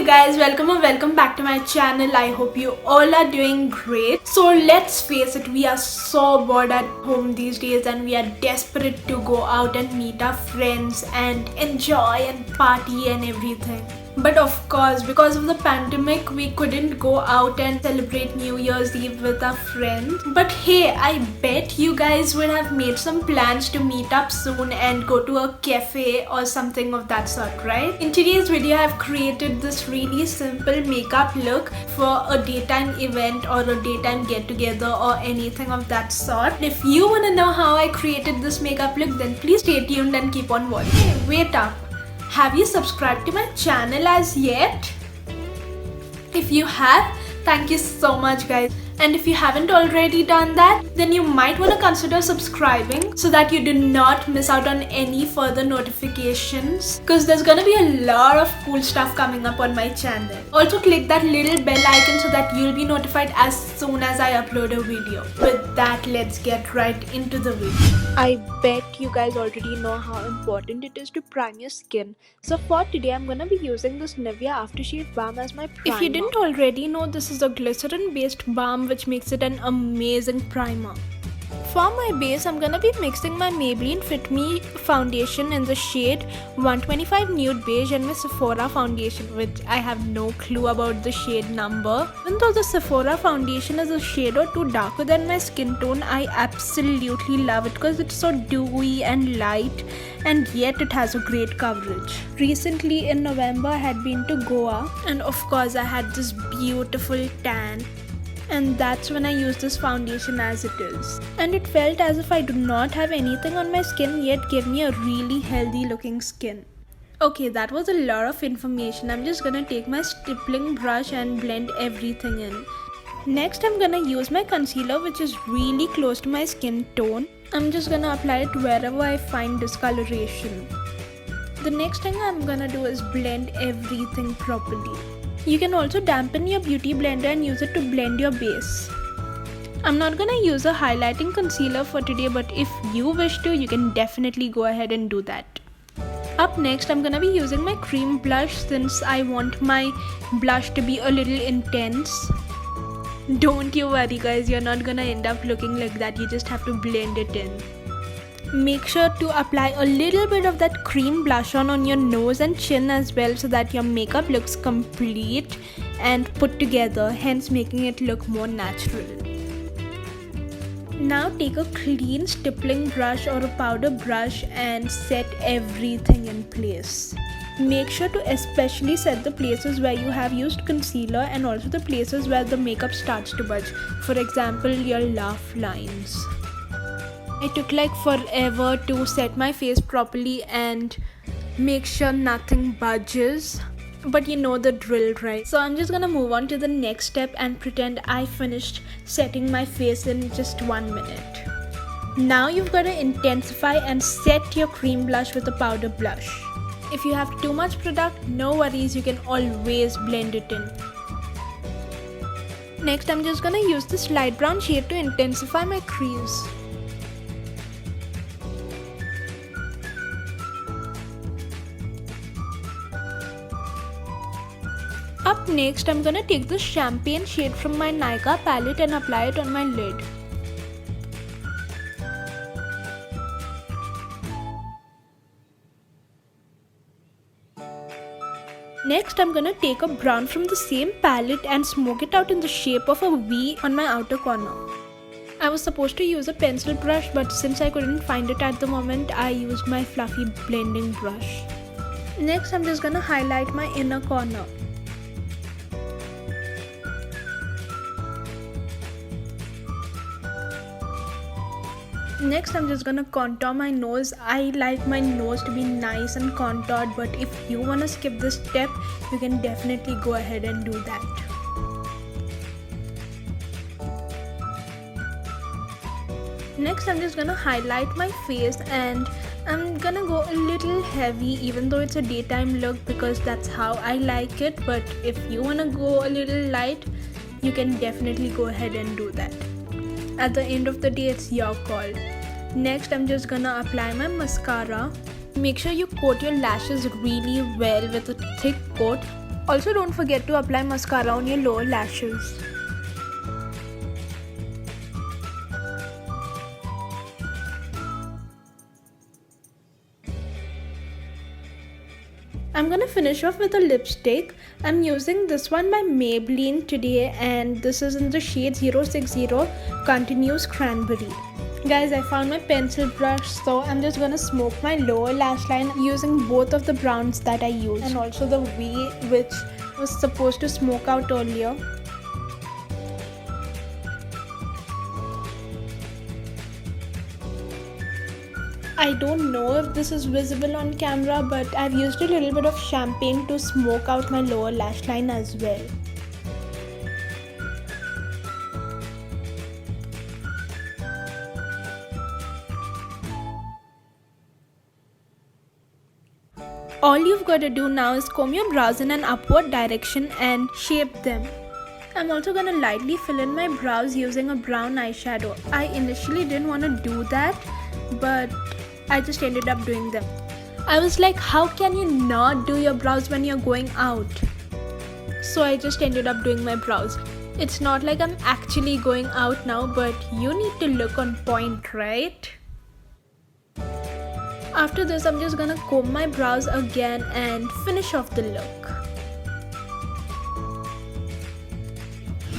you guys, welcome or welcome back to my channel. I hope you all are doing great. So let's face it, we are so bored at home these days and we are desperate to go out and meet our friends and enjoy and party and everything. But of course, because of the pandemic, we couldn't go out and celebrate New Year's Eve with our friends. But hey, I bet you guys would have made some plans to meet up soon and go to a cafe or something of that sort, right? In today's video, I've created this really simple makeup look for a daytime event or a daytime get-together or anything of that sort. If you want to know how I created this makeup look, then please stay tuned and keep on watching. Hey, wait up. Have you subscribed to my channel as yet? If you have, thank you so much guys. And if you haven't already done that, then you might want to consider subscribing so that you do not miss out on any further notifications, because there's gonna be a lot of cool stuff coming up on my channel. Also click that little bell icon so that you'll be notified as soon as I upload a video. With that, let's get right into the video. I bet you guys already know how important it is to prime your skin. So for today, I'm gonna be using this Nivea Aftershave Balm as my primer. If you didn't already know, this is a glycerin based balm which makes it an amazing primer. For my base, I'm gonna be mixing my Maybelline Fit Me foundation in the shade 125 Nude Beige and my Sephora foundation, which I have no clue about the shade number. Even though the Sephora foundation is a shade or two darker than my skin tone, I absolutely love it because it's so dewy and light, and yet it has a great coverage. Recently in November, I had been to Goa and of course I had this beautiful tan. And that's when I used this foundation as it is. And it felt as if I do not have anything on my skin yet gave me a really healthy looking skin. Okay, that was a lot of information. I'm just gonna take my stippling brush and blend everything in. Next, I'm gonna use my concealer, which is really close to my skin tone. I'm just gonna apply it wherever I find discoloration. The next thing I'm gonna do is blend everything properly. You can also dampen your beauty blender and use it to blend your base. I'm not gonna use a highlighting concealer for today, but if you wish to, you can definitely go ahead and do that. Up next, I'm gonna be using my cream blush since I want my blush to be a little intense. Don't you worry guys, you're not gonna end up looking like that, you just have to blend it in. Make sure to apply a little bit of that cream blush on your nose and chin as well so that your makeup looks complete and put together, hence making it look more natural. Now take a clean stippling brush or a powder brush and set everything in place. Make sure to especially set the places where you have used concealer and also the places where the makeup starts to budge. For example, your laugh lines. It took like forever to set my face properly and make sure nothing budges. But you know the drill, right? So I'm just gonna move on to the next step and pretend I finished setting my face in just 1 minute. Now you've got to intensify and set your cream blush with a powder blush. If you have too much product, no worries, you can always blend it in. Next, I'm just gonna use this light brown shade to intensify my crease. Up next, I'm gonna take this champagne shade from my Nykaa palette and apply it on my lid. Next, I'm gonna take a brown from the same palette and smoke it out in the shape of a V on my outer corner. I was supposed to use a pencil brush, but since I couldn't find it at the moment, I used my fluffy blending brush. Next, I'm just gonna highlight my inner corner. Next, I'm just gonna contour my nose. I like my nose to be nice and contoured, but if you wanna skip this step, you can definitely go ahead and do that. Next, I'm just gonna highlight my face and I'm gonna go a little heavy even though it's a daytime look because that's how I like it, but if you wanna go a little light, you can definitely go ahead and do that. At the end of the day, it's your call. Next, I'm just gonna apply my mascara. Make sure you coat your lashes really well with a thick coat. Also, don't forget to apply mascara on your lower lashes. I'm gonna finish off with a lipstick. I'm using this one by Maybelline today, and this is in the shade 060 Continuous Cranberry. Guys, I found my pencil brush, so I'm just gonna smoke my lower lash line using both of the browns that I used, and also the V, which was supposed to smoke out earlier. I don't know if this is visible on camera, but I've used a little bit of champagne to smoke out my lower lash line as well. All you've got to do now is comb your brows in an upward direction and shape them. I'm also gonna lightly fill in my brows using a brown eyeshadow. I initially didn't want to do that, but I just ended up doing them. I was like, how can you not do your brows when you're going out? So I just ended up doing my brows. It's not like I'm actually going out now, but you need to look on point, right? After this, I'm just gonna comb my brows again and finish off the look.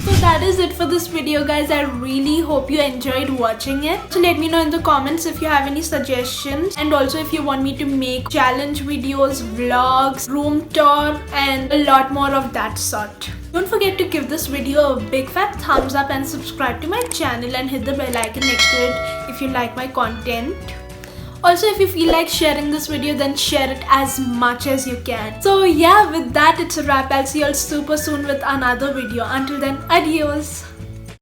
So that is it for this video, guys. I really hope you enjoyed watching it. So let me know in the comments if you have any suggestions, and also if you want me to make challenge videos, vlogs, room tour, and a lot more of that sort. Don't forget to give this video a big fat thumbs up and subscribe to my channel and hit the bell icon next to it if you like my content. Also, if you feel like sharing this video, then share it as much as you can. So yeah, with that, it's a wrap. I'll see you all super soon with another video. Until then, adios.